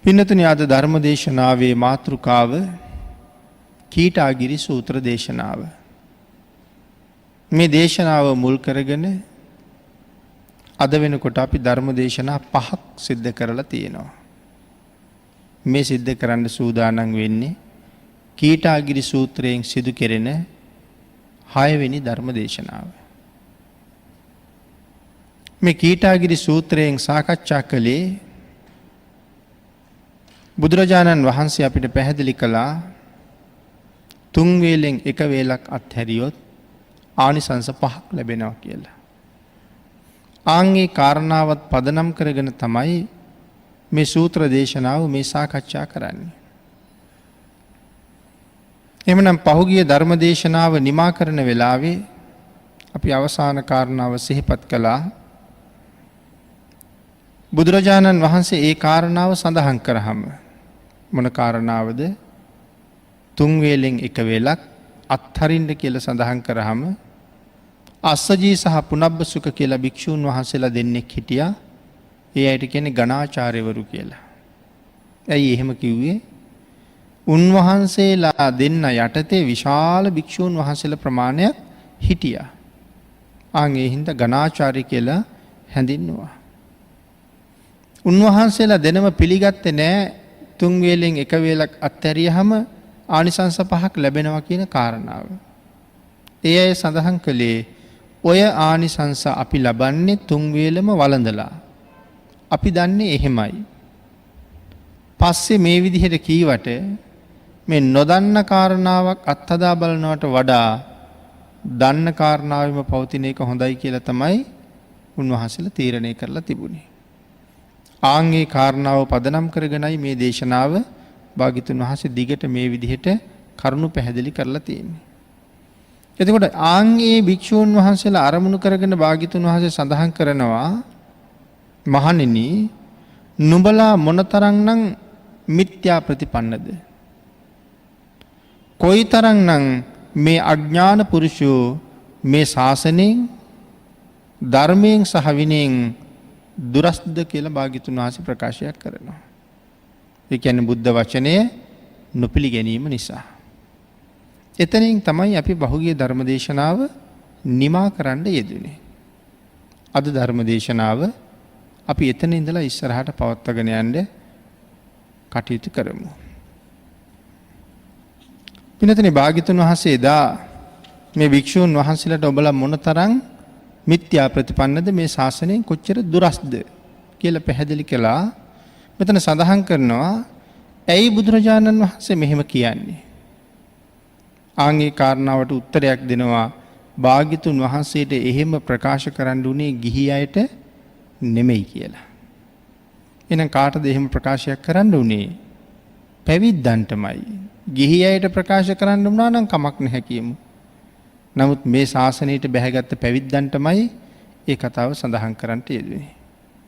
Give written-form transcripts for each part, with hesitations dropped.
පින්නතුනි අද ධර්ම දේශනාවේ මාතෘකාව කීටාගිරි සූත්‍ර දේශනාව. මේ දේශනාව මුල් කරගෙන අද වෙනකොට අපි ධර්ම දේශනා 5ක් සිද්ධ කරලා තියෙනවා. මේ සිද්ධ කරන්න සූදානම් වෙන්නේ කීටාගිරි සූත්‍රයෙන් සිදු කෙරෙන 6 වෙනි ධර්ම දේශනාව. මේ කීටාගිරි සූත්‍රයෙන් සාකච්ඡා කළේ බුදුරජාණන් වහන්සේ අපිට පැහැදිලි කළා 3 වේලෙන් 1 වේලක් අත්හැරියොත් ආනිසංස 5ක් ලැබෙනවා කියලා. ආන්ගේ කාරණාවත් පදනම් කරගෙන තමයි මේ සූත්‍ර දේශනාව මේ සාකච්ඡා කරන්නේ. එhmenan පහුගිය ධර්ම දේශනාව නිමා කරන වෙලාවේ අපි අවසාන කාරණාව සිහිපත් කළා. බුදුරජාණන් වහන්සේ ඒ කාරණාව සඳහන් කරාම මොන කාරණාවද? 3 වේලෙන් 1 වේලක් අත්හරින්න කියලා සඳහන් කරාම අස්සජී සහ පුනබ්බසුක කියලා භික්ෂූන් වහන්සේලා දෙන්නෙක් හිටියා. ඒ අයට කියන්නේ ගණාචාර්යවරු කියලා. ඇයි එහෙම කිව්වේ? උන්වහන්සේලා දෙන්න යටතේ විශාල භික්ෂූන් වහන්සේලා ප්‍රමාණයක් හිටියා. ඒ හින්දා ගණාචාර්ය කියලා හැඳින්වුවා. උන්වහන්සේලා දෙනම පිළිගත්තේ නෑ 3 වේලෙන් 1 වේලක් අත්හැරියහම ආනිසංස 5ක් ලැබෙනවා කියන කාරණාව. ඒ අය සඳහන් කළේ ඔය ආනිසංස අපි ලබන්නේ 3 වේලම වළඳලා. අපි දන්නේ එහෙමයි. පස්සේ මේ විදිහට කීවට මේ නොදන්න කාරණාවක් අත්හදා බලනවට වඩා දන්න කාරණාවෙම පවතින එක හොඳයි කියලා තමයි උන්වහන්සේලා තීරණය කරලා තිබුණේ. ආන්ගේ කාරණාව පදනම් කරගෙනයි මේ දේශනාව භාග්‍යතුන් වහන්සේ දිගට මේ විදිහට කරුණු පැහැදිලි කරලා තියෙන්නේ. එතකොට ආන්ගේ භික්ෂූන් වහන්සේලා අරමුණු කරගෙන භාග්‍යතුන් වහන්සේ සඳහන් කරනවා මහණෙනි නුඹලා මොනතරම්නම් මිත්‍යා ප්‍රතිපන්නද? කොයිතරම්නම් මේ අඥාන පුරුෂයෝ මේ ශාසනයෙන් ධර්මයෙන් සහ විනයෙන් දුරස්ද කියලා භාග්‍යතුන් වහන්සේ ප්‍රකාශයක් කරනවා. ඒ කියන්නේ බුද්ධ වචනය නොපිළිගැනීම නිසා. එතනින් තමයි අපි බහුගිය ධර්ම දේශනාව නිමා කරන්න යෙදුනේ. අද ධර්ම දේශනාව අපි එතන ඉඳලා ඉස්සරහට පවත්වාගෙන යන්න කටයුතු කරමු. පින්නතනේ භාග්‍යතුන් වහන්සේ එදා මේ භික්ෂූන් වහන්සේලාට ඔබලා මොනතරම් මිත්‍යා ප්‍රතිපන්නද, මේ ශාසනයෙන් කොච්චර දුරස්ද කියලා පැහැදිලි කළා. මෙතන සඳහන් කරනවා ඇයි බුදුරජාණන් වහන්සේ මෙහෙම කියන්නේ? ආන්ගේ කාරණාවට උත්තරයක් දෙනවා භාග්‍යතුන් වහන්සේට එහෙම ප්‍රකාශ කරන්න උනේ ගිහි අයට නෙමෙයි කියලා. එහෙනම් කාටද එහෙම ප්‍රකාශයක් කරන්න උනේ? පැවිද්දන්ටමයි. ගිහි අයට ප්‍රකාශ කරන්න උනා නම් කමක් නැහැ කියමු. නමුත් මේ ශාසනයට බැහැගත් පැවිද්දන්ටමයි ඒ කතාව සඳහන් කරන්නට යෙදුනේ.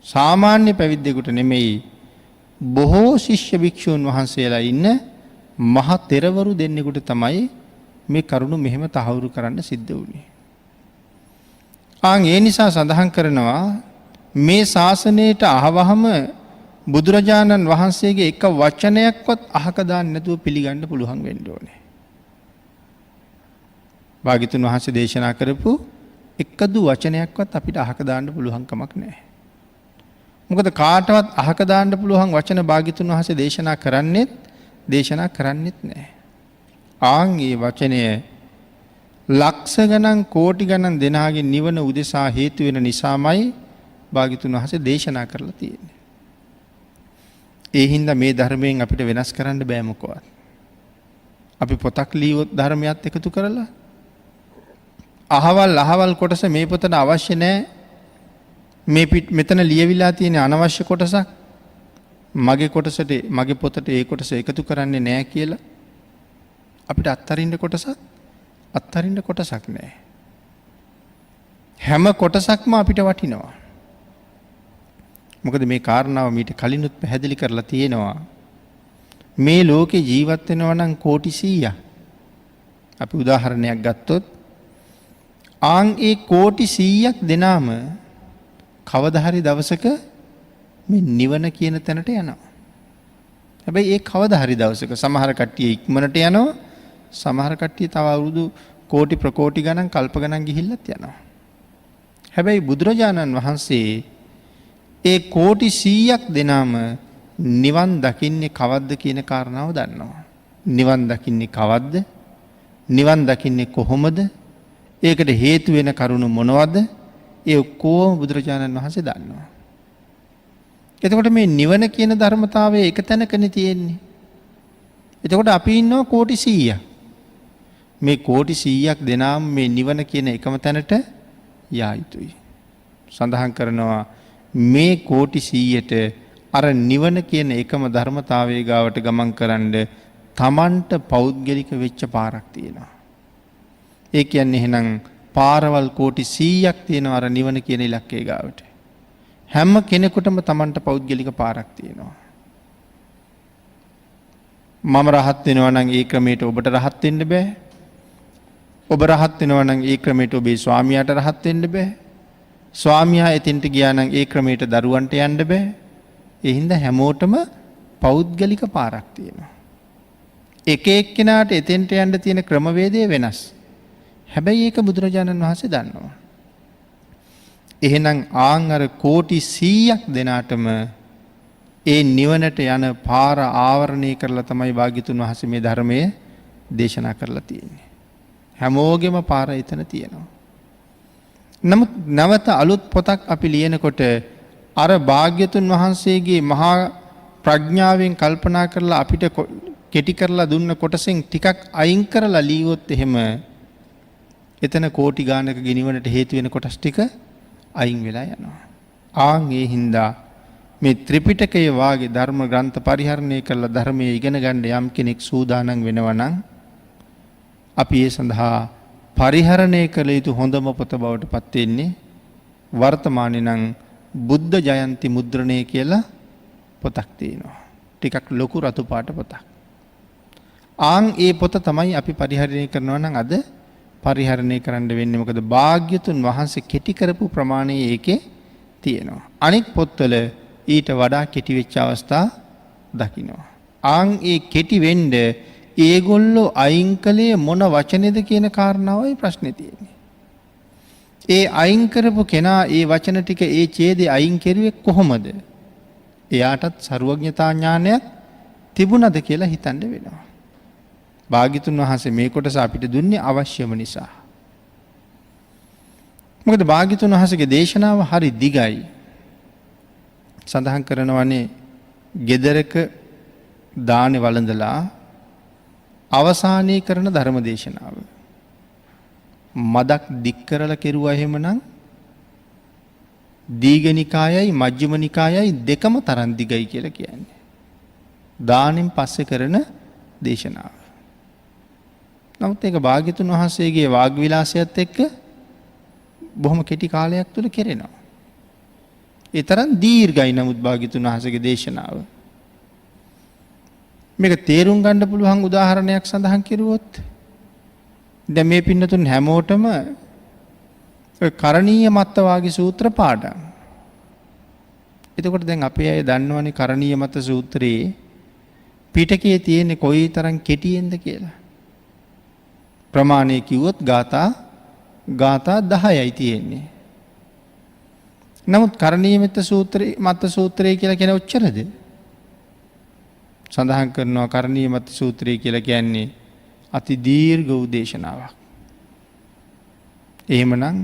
සාමාන්‍ය පැවිද්දෙකුට නෙමෙයි, බොහෝ ශිෂ්‍ය භික්ෂූන් වහන්සේලා ඉන්න මහ තෙරවරු දෙන්නෙකුට තමයි මේ කරුණ මෙහෙම තහවුරු කරන්න සිද්ධ වුණේ. ඒ නිසා සඳහන් කරනවා මේ ශාසනයට අහවහම බුදුරජාණන් වහන්සේගේ එක වචනයක්වත් අහක දාන්න නැතුව පිළිගන්න පුළුවන් වෙන්න ඕනේ. භාග්‍යතුන් වහන්සේ දේශනා කරපු එකදු වචනයක්වත් අපිට අහක දාන්න පුළුවන් කමක් නැහැ. මොකද කාටවත් අහක දාන්න පුළුවන් වචන භාග්‍යතුන් වහන්සේ දේශනා කරන්නේත් නැහැ. ඒ වචනය ලක්ෂ ගණන් කෝටි ගණන් දෙනාගේ නිවන උදෙසා හේතු වෙන නිසාමයි භාග්‍යතුන් වහන්සේ දේශනා කරලා තියෙන්නේ. ඒ හින්දා මේ ධර්මයෙන් අපිට වෙනස් කරන්න බෑ මොකවත්. අපි පොතක් ලියුවොත් ධර්මයක් එකතු කරලා අහවල් කොටස මේ පොතට අවශ්‍ය නැහැ. මෙතන ලියවිලා තියෙන අනවශ්‍ය කොටසක් මගේ පොතට ඒ කොටස එකතු කරන්නේ නැහැ කියලා අපිට අත්හරින්න කොටසක් නැහැ. හැම කොටසක්ම අපිට වටිනවා. මොකද මේ කාරණාව මීට කලිනුත් පැහැදිලි කරලා තියෙනවා. මේ ලෝකේ ජීවත් වෙනවා නම් කෝටි 100ක්. අපි උදාහරණයක් ගත්තොත් ඒ කෝටි 100ක් දෙනාම කවදා හරි දවසක මේ නිවන කියන තැනට යනවා. හැබැයි ඒ කවදා හරි දවසක සමහර කට්ටිය ඉක්මනට යනවා. සමහර කට්ටිය තව අවුරුදු කෝටි ප්‍රකෝටි ගණන් කල්ප ගණන් ගිහිල්ලත් යනවා. හැබැයි බුදුරජාණන් වහන්සේ ඒ කෝටි 100ක් දෙනාම නිවන් දකින්නේ කවද්ද කියන කාරණාව දන්නවා. නිවන් දකින්නේ කවද්ද? නිවන් දකින්නේ කොහොමද? ඒකට හේතු වෙන කරුණු මොනවද? ඒ ඔක්කොම බුදුරජාණන් වහන්සේ දන්නවා. එතකොට මේ නිවන කියන ධර්මතාවය එක තැනකනේ තියෙන්නේ. එතකොට අපි ඉන්නවා කෝටි 100ක්. මේ කෝටි 100ක් දෙනාම මේ නිවන කියන එකම තැනට යා යුතුයි. සඳහන් කරනවා මේ කෝටි 100ට අර නිවන කියන එකම ධර්මතාවයේ ගාවට ගමන් කරන්න තමන්ට පෞද්ගලික වෙච්ච පාරක් තියෙනවා. ඒ කියන්නේ එහෙනම් පාරවල් කෝටි 100ක් තියෙනවා අර නිවන කියන ඉලක්කයේ ගාවට. හැම කෙනෙකුටම තමන්ට පෞද්ගලික පාරක් තියෙනවා. මම රහත් වෙනවා නම් ඒ ක්‍රමයට ඔබට රහත් වෙන්න බෑ. ඔබ රහත් වෙනවා නම් ඒ ක්‍රමයට ඔබේ ස්වාමියාට රහත් වෙන්න බෑ. ස්වාමියා එතෙන්ට ගියා නම් ඒ ක්‍රමයට දරුවන්ට යන්න බෑ. ඒ හින්දා හැමෝටම පෞද්ගලික පාරක් තියෙනවා. එක එක්කෙනාට එතෙන්ට යන්න තියෙන ක්‍රමවේදය වෙනස්. හැබැයි ඒක බුදුරජාණන් වහන්සේ දන්නවා. එහෙනම් ආන් අර කෝටි 100ක් දෙනාටම ඒ නිවනට යන පාර ආවරණය කරලා තමයි භාග්‍යතුන් වහන්සේ මේ ධර්මයේ දේශනා කරලා තියෙන්නේ. හැමෝගෙම පාර එතන තියෙනවා. නමුත් නැවත අලුත් පොතක් අපි ලියනකොට අර භාග්‍යතුන් වහන්සේගේ මහා ප්‍රඥාවෙන් කල්පනා කරලා අපිට කෙටි කරලා දුන්න කොටසෙන් ටිකක් අයින් කරලා ලියුවොත් එහෙම එතන කෝටි ගානක ගිනිවනට හේතු වෙන කොටස් ටික අයින් වෙලා යනවා. ආන් ඒ හින්දා මේ ත්‍රිපිටකයේ වාගේ ධර්ම ග්‍රන්ථ පරිහරණය කරලා ධර්මයේ ඉගෙන ගන්න යම් කෙනෙක් සූදානම් වෙනවා නම් අපි ඒ සඳහා පරිහරණය කළ යුතු හොඳම පොත බවට පත් වෙන්නේ වර්තමානයේ නම් බුද්ධ ජයන්ති මුද්‍රණය කියලා පොතක් තියෙනවා. ටිකක් ලොකු රතු පාට පොතක්. ආන් ඒ පොත තමයි අපි පරිහරණය කරනවා නම් අද පරිහරණය කරන්න වෙන්නේ. මොකද භාග්‍යතුන් වහන්සේ කෙටි කරපු ප්‍රමාණය ඒකේ තියෙනවා. අනෙක් පොත්වල ඊට වඩා කෙටි වෙච්ච අවස්ථා දකින්නවා. ආන් ඒ කෙටි වෙන්න ඒගොල්ලෝ අයින් කළේ මොන වචනේද කියන කාරණාවයි ප්‍රශ්නේ තියෙන්නේ. ඒ අයින් කරපු කෙනා ඒ වචන ටික ඒ ඡේදේ අයින් කරුවේ කොහොමද? එයාටත් ਸਰුවඥතා ඥානයක් තිබුණද කියලා හිතන්න වෙනවා. භාග්‍යතුන් වහන්සේ මේ කොටස අපිට දුන්නේ අවශ්‍යම නිසා. මොකද භාග්‍යතුන් වහන්සේගේ දේශනාව හරි දිගයි. සඳහන් කරනවානේ ගෙදරක දානේ වළඳලා අවසානයේ කරන ධර්ම දේශනාව. මදක් දික් කරලා කෙරුවා එහෙමනම් දීඝනිකායයි මජ්ක්‍ධිමනිකායයි දෙකම තරම් දිගයි කියලා කියන්නේ. දානෙන් පස්සේ කරන දේශනාව. නමුත් ඒක භාග්‍යතුන් වහන්සේගේ වාග් විලාසයත් එක්ක බොහොම කෙටි කාලයක් තුල කෙරෙනවා. ඒ තරම් දීර්ඝයි නමුත් භාග්‍යතුන් වහන්සේගේ දේශනාව. මේක තේරුම් ගන්න පුළුවන් උදාහරණයක් සඳහන් කෙරුවොත් දැන් මේ පින්නතුන් හැමෝටම ඔය කරණීය මත්ත වාගේ සූත්‍ර පාඩම්. එතකොට දැන් අපේ අය දන්නවනේ කරණීය මත්ත සූත්‍රයේ පිටකයේ තියෙන කොයි තරම් කෙටියෙන්ද කියලා. ප්‍රමාණය කිව්වොත් ගාථා 10යි තියෙන්නේ. නමුත් කරණීය මත්ත සූත්‍රය කියලා කියන ඔච්චරද? සඳහන් කරනවා කරණීය මත්ත සූත්‍රය කියලා කියන්නේ අති දීර්ඝ වූ දේශනාවක්. එහෙමනම්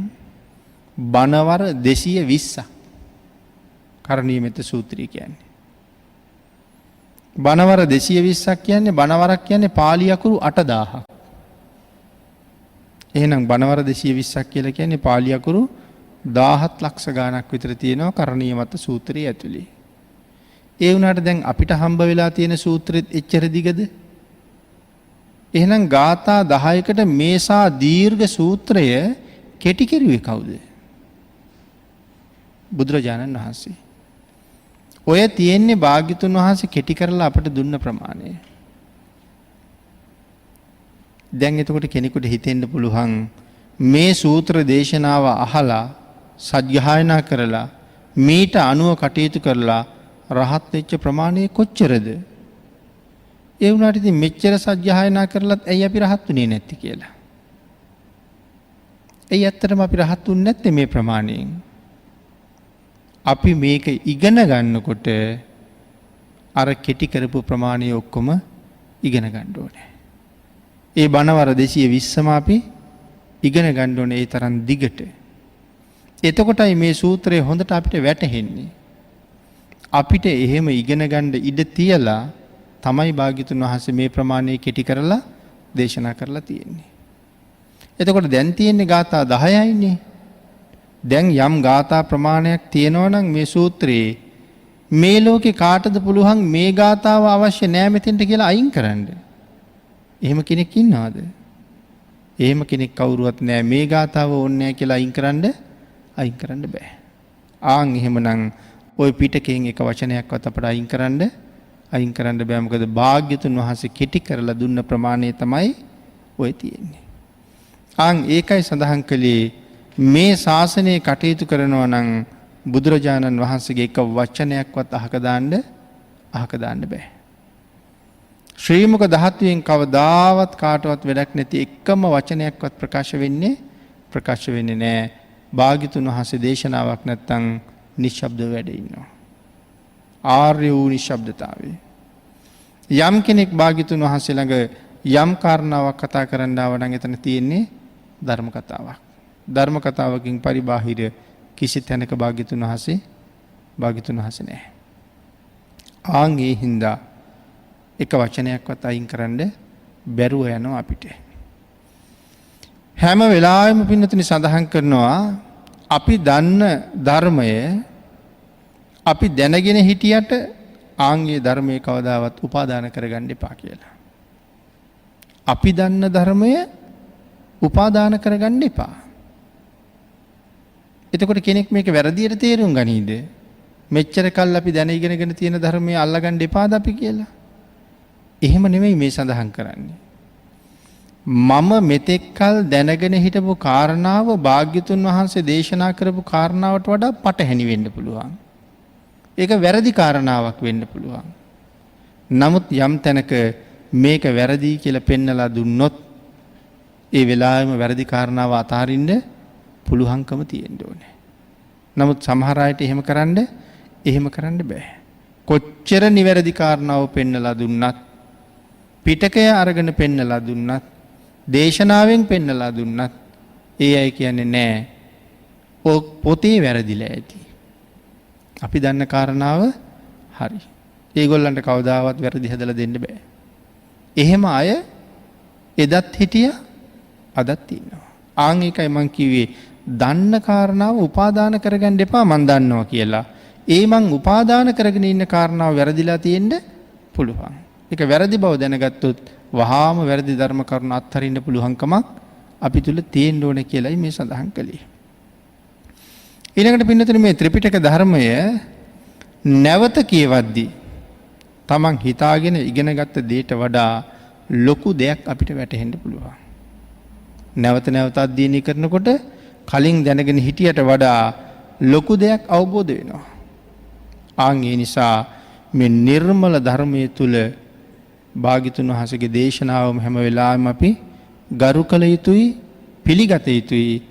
බණවර 220ක් කරණීය මත්ත සූත්‍රය කියන්නේ. බණවර 220ක් කියන්නේ බණවරක් කියන්නේ පාලි අකුරු 8000ක්. එහෙනම් බණවර 220ක් කියලා කියන්නේ පාලි අකුරු 17 ලක්ෂ ගාණක් විතර තියෙනවා කරණීය මත්ත සූත්‍රයේ ඇතුලේ. ඒ වුණාට දැන් අපිට හම්බ වෙලා තියෙන සූත්‍රෙත් එච්චර දිගද? එහෙනම් ගාථා 10කට මේසා දීර්ඝ සූත්‍රය කෙටි කෙරුවේ කවුද? බුදුරජාණන් වහන්සේ. ඔය තියෙන්නේ භාග්‍යතුන් වහන්සේ කෙටි කරලා අපට දුන්න ප්‍රමාණය. දැන් එතකොට කෙනෙකුට හිතෙන්න පුළුවන් මේ සූත්‍ර දේශනාව අහලා සජ්ජායනා කරලා මීට අනුව කටයුතු කරලා රහත් වෙච්ච ප්‍රමාණය කොච්චරද? ඒ වුණාට ඉතින් මෙච්චර සජ්ජායනා කරලත් ඇයි අපි රහත් උනේ නැත්තේ කියලා. ඇයි ඇත්තටම අපි රහත් උන්නේ නැත්තේ මේ ප්‍රමාණයෙන්? අපි මේක ඉගෙන ගන්නකොට අර කෙටි කරපු ප්‍රමාණය ඔක්කොම ඉගෙන ගන්න ඕනේ. ඒ බණවර 220ම අපි ඉගෙන ගන්න ඕනේ ඒ තරම් දිගට. එතකොටයි මේ සූත්‍රය හොඳට අපිට වැටහෙන්නේ. අපිට එහෙම ඉගෙන ගන්න ඉඩ තියලා තමයි භාග්‍යතුන් වහන්සේ මේ ප්‍රමාණය කෙටි කරලා දේශනා කරලා තියෙන්නේ. එතකොට දැන් තියෙන්නේ ගාථා 10යිනේ. දැන් යම් ගාථා ප්‍රමාණයක් තියෙනවා නම් මේ සූත්‍රයේ මේ ලෝකේ කාටද පුළුවන් මේ ගාථාව අවශ්‍ය නෑ මෙතෙන්ට කියලා අයින් කරන්න? එහෙම කෙනෙක් ඉන්නවද? එහෙම කෙනෙක් කවුරුවත් නෑ මේ ගාථාව ඕනේ නෑ කියලා අයින් කරන්න බෑ. ආන් එහෙමනම් ওই පිටකයෙන් එක වචනයක්වත් අපට අයින් කරන්න බෑ. මොකද භාග්‍යතුන් වහන්සේ කෙටි කරලා දුන්න ප්‍රමාණය තමයි ඔය තියෙන්නේ. ආන් ඒකයි සඳහන් කළේ මේ ශාසනය කටයුතු කරනවා නම් බුදුරජාණන් වහන්සේගේ එක වචනයක්වත් අහක දාන්න බෑ. ශ්‍රී මුක ධාතුවෙන් කවදාවත් කාටවත් වැඩක් නැති එකම වචනයක්වත් ප්‍රකාශ වෙන්නේ නෑ. භාග්‍යතුන් වහන්සේ දේශනාවක් නැත්තම් නිශ්ශබ්දව වැඩ ඉන්නවා. ආර්ය වූ නිශ්ශබ්දතාවය. යම් කෙනෙක් භාග්‍යතුන් වහන්සේ ළඟ යම් කාරණාවක් කතා කරන්න ආව නම් එතන තියෙන්නේ ධර්ම කතාවක්. ධර්ම කතාවකින් පරිබාහිර කිසි තැනක භාග්‍යතුන් වහන්සේ නැහැ. ආන් ඒ හින්දා එක වචනයක්වත් අයින් කරන්න බැරුව යනවා අපිට. හැම වෙලාවෙම පින්නතුනි සඳහන් කරනවා අපි දන්න ධර්මය අපි දැනගෙන හිටියට ආන්ගේ ධර්මයේ කවදාවත් උපාදාන කරගන්න එපා කියලා. අපි දන්න ධර්මය උපාදාන කරගන්න එපා. එතකොට කෙනෙක් මේක වැරදියට තේරුම් ගනීද? මෙච්චර කල් අපි දැන ඉගෙනගෙන තියෙන ධර්මය අල්ලගන්න එපාද අපි කියලා? එහෙම නෙමෙයි මේ සඳහන් කරන්නේ. මම මෙතෙක් කල් දැනගෙන හිටපු කාරණාව භාග්‍යතුන් වහන්සේ දේශනා කරපු කාරණාවට වඩා පටහැනි වෙන්න පුළුවන්. ඒක වැරදි කාරණාවක් වෙන්න පුළුවන්. නමුත් යම් තැනක මේක වැරදි කියලා පෙන්නලා දුන්නොත් ඒ වෙලාවෙම වැරදි කාරණාව අතාරින්න පුළුවන්කම තියෙන්න ඕනේ. නමුත් සමහර අයට එහෙම කරන්න බෑ. කොච්චර නිවැරදි කාරණාව පෙන්නලා දුන්නත්, පිටකය අරගෙන පෙන්නලා දුන්නත්, දේශනාවෙන් පෙන්නලා දුන්නත් ඒ අය කියන්නේ නෑ පොතේ වැරදිලා ඇති. අපි දන්න කාරණාව හරි. ඒගොල්ලන්ට කවදාවත් වැරදි හදලා දෙන්න බෑ. එහෙම අය එදත් හිටියා අදත් ඉන්නවා. ආන් එකයි මං කිව්වේ දන්න කාරණාව උපාදාන කරගන්න එපා මං දන්නවා කියලා. ඒ මං උපාදාන කරගෙන ඉන්න කාරණාව වැරදිලා තියෙන්න පුළුවන්. ඒක වැරදි බව දැනගත්තොත් වහාම වැරදි ධර්ම කරුණු අත්හරින්න පුළුවන්කමක් අපි තුල තියෙන්න ඕනේ කියලායි මේ සඳහන් කළේ. ඊළඟට පින්නතුනේ මේ ත්‍රිපිටක ධර්මය නැවත කියවද්දී තමන් හිතාගෙන ඉගෙනගත්ත දේට වඩා ලොකු දෙයක් අපිට වැටහෙන්න පුළුවන්. නැවත නැවත අධ්‍යයනය කරනකොට කලින් දැනගෙන හිටියට වඩා ලොකු දෙයක් අවබෝධ වෙනවා. ආන් ඒ නිසා මේ නිර්මල ධර්මයේ තුල භාග්‍යතුන් වහන්සේගේ දේශනාවම හැම වෙලාවෙම අපි ගරු කළ යුතුයි, පිළිගත යුතුයි.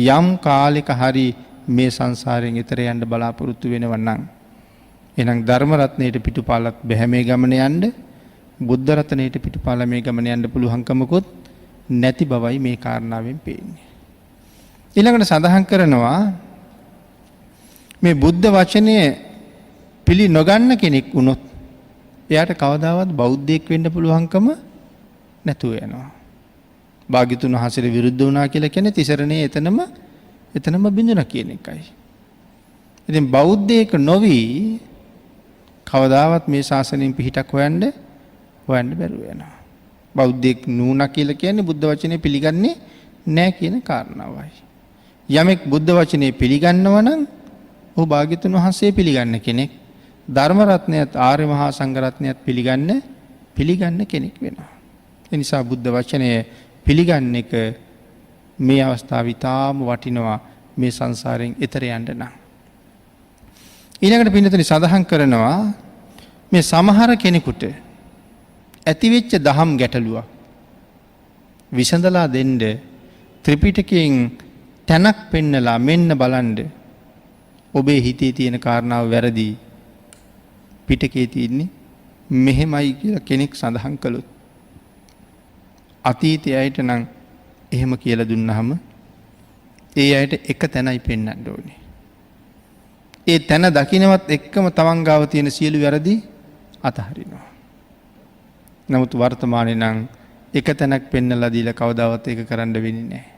යම් කාලයක හරි මේ සංසාරයෙන් එතර යන්න බලාපොරොත්තු වෙනවා නම් එහෙනම් ධර්ම රත්නයේ පිටුපාලත් බැහැ මේ ගමන යන්න, බුද්ධ රත්නයේ පිටුපාල මේ ගමන යන්න පුළුවන්කමකුත් නැති බවයි මේ කාරණාවෙන් පේන්නේ. ඊළඟට සඳහන් කරනවා මේ බුද්ධ වචනය පිළි නොගන්න කෙනෙක් වුණොත් එයාට කවදාවත් බෞද්ධයෙක් වෙන්න පුළුවන්කම නැතුව යනවා. භාග්‍යතුන් වහන්සේට විරුද්ධ වුණා කියලා කියන්නේ තිසරණේ එතනම බිඳුණා කියන එකයි. ඉතින් බෞද්ධයෙක් නොවි කවදාවත් මේ ශාසනයෙන් පිහිටක් හොයන්න බැරුව යනවා. බෞද්ධයෙක් නුණා කියලා කියන්නේ බුද්ධ වචනේ පිළිගන්නේ නැහැ කියන කාරණාවයි. යමෙක් බුද්ධ වචනේ පිළිගන්නවා නම් ඔහු භාග්‍යතුන් වහන්සේ පිළිගන්න කෙනෙක්. ධර්ම රත්නයත් ආර්ය මහා සංඝ රත්නයත් පිළිගන්න කෙනෙක් වෙනවා. ඒ නිසා බුද්ධ වචනය පිළිගන්න එක මේ අවස්ථාවේ ඊටාම වටිනවා මේ සංසාරයෙන් එතර යන්න නම්. ඊළඟට පින්නතුනි සඳහන් කරනවා මේ සමහර කෙනෙකුට ඇතිවෙච්ච දහම් ගැටලුව විසඳලා දෙන්න ත්‍රිපිටකයෙන් තැනක් පෙන්නලා මෙන්න බලන්න ඔබේ හිතේ තියෙන කාරණාව වැරදි පිටකේ තියෙන්නේ මෙහෙමයි කියලා කෙනෙක් සඳහන් කළොත් අතීතයේ අයට නම් එහෙම කියලා දුන්නාම ඒ අයට එක තැනයි පෙන්වන්න ඕනේ. ඒ තැන දකින්නවත් එක්කම තමන් ගාව තියෙන සියලු වැරදි අතහරිනවා. නමුත් වර්තමානයේ නම් එක තැනක් පෙන්නලා දීලා කවදාවත් ඒක කරන්න වෙන්නේ නැහැ.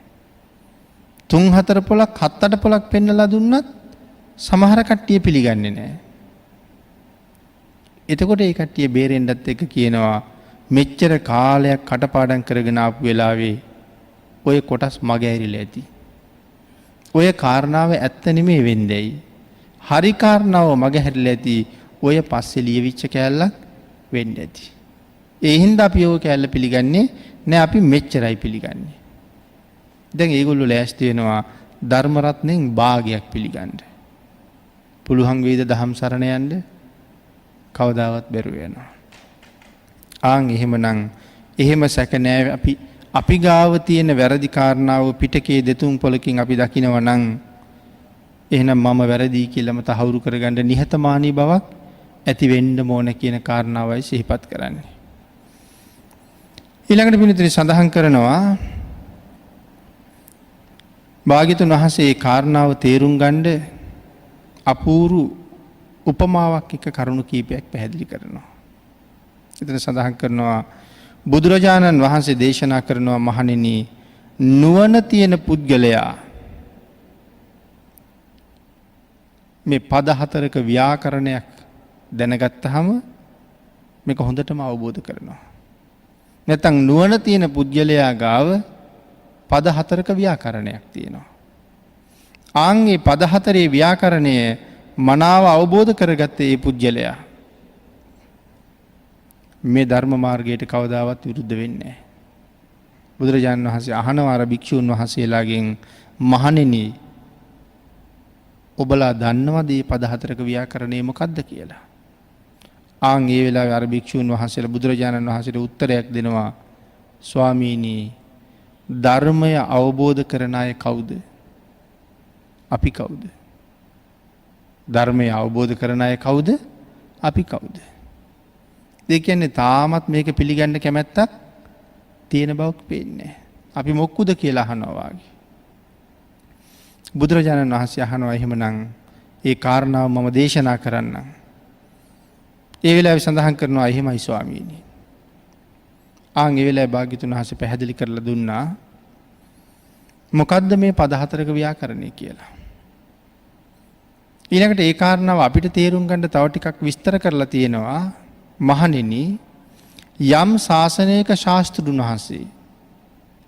3-4 පොලක් 7-8 පොලක් පෙන්නලා දුන්නත් සමහර කට්ටිය පිළිගන්නේ නැහැ. එතකොට ඒ කට්ටිය බේරෙන්නත් එක කියනවා මෙච්චර කාලයක් කටපාඩම් කරගෙන ආපු වෙලාවේ ඔය කොටස් මගහැරිලා ඇති. ඔය කාරණාව ඇත්ත නෙමෙයි වෙන්නේයි. හරි කාරණාව මගහැරිලා ඇති. ඔය පස්සේ ලියවිච්ච කෑල්ලක් වෙන්න ඇති. ඒ හින්දා අපි ඔය කෑල්ල පිළිගන්නේ නෑ අපි මෙච්චරයි පිළිගන්නේ. දැන් ඒගොල්ලෝ ලෑස්ති වෙනවා ධර්ම රත්නෙන් භාගයක් පිළිගන්න. පුළුවන් වේද දහම් සරණ යන්න කවදාවත් බැරුව යනවා. ආන් එහෙමනම් එහෙම සැක නෑ අපි ගාව තියෙන වැරදි කාරණාව පිටකේ දෙතුන් පොලකින් අපි දකිනවා නම් එහෙනම් මම වැරදි කියලාම තහවුරු කරගන්න නිහතමානී බවක් ඇති වෙන්න ඕන කියන කාරණාවයි සිහිපත් කරන්නේ. ඊළඟට පිළිතුරේ සඳහන් කරනවා භාග්‍යතුන් වහන්සේ මේ කාරණාව තේරුම් ගන්න අපූරු උපමාවක් එක කරුණු කීපයක් පැහැදිලි කරනවා. එතන සඳහන් කරනවා බුදුරජාණන් වහන්සේ දේශනා කරනවා මහණෙනි නුවණ තියෙන පුද්ගලයා මේ පද හතරක ව්‍යාකරණයක් දැනගත්තාම මේක හොඳටම අවබෝධ කරනවා. නැත්නම් නුවණ තියෙන පුද්ගලයා ගාව පද හතරක ව්‍යාකරණයක් තියෙනවා. ආන්ගේ පද හතරේ ව්‍යාකරණය මනාව අවබෝධ කරගත්තේ ඒ පුද්ගලයා මේ ධර්ම මාර්ගයට කවදාවත් විරුද්ධ වෙන්නේ නැහැ. බුදුරජාණන් වහන්සේ අහනවා අර භික්ෂුන් වහන්සේලාගෙන් මහණෙනි ඔබලා දන්නවද මේ පද හතරක ව්‍යාකරණය මොකක්ද කියලා? ආන් ඒ වෙලාවේ අර භික්ෂුන් වහන්සේලා බුදුරජාණන් වහන්සේට උත්තරයක් දෙනවා ස්වාමීනි ධර්මය අවබෝධ කරන අය කවුද? අපි කවුද? ධර්මය අවබෝධ කරන අය කවුද? අපි කවුද? ඒ කියන්නේ තාමත් මේක පිළිගන්න කැමැත්තක් තියෙන බවක් පේන්නේ. අපි මොක්කුද කියලා අහනවා වාගේ. බුදුරජාණන් වහන්සේ අහනවා එහෙමනම් ඒ කාරණාව මම දේශනා කරන්නම්. ඒ වෙලාවේ සඳහන් කරනවා එහෙමයි ස්වාමීනි. ආන් ඒ වෙලාවේ භාග්‍යතුන් වහන්සේ පැහැදිලි කරලා දුන්නා මොකද්ද මේ පද හතරක ව්‍යාකරණය කියලා. ඊළඟට ඒ කාරණාව අපිට තේරුම් ගන්න තව ටිකක් විස්තර කරලා තියෙනවා මහණෙනි යම් ශාසනයක ශාස්ත්‍රුන් වහන්සේ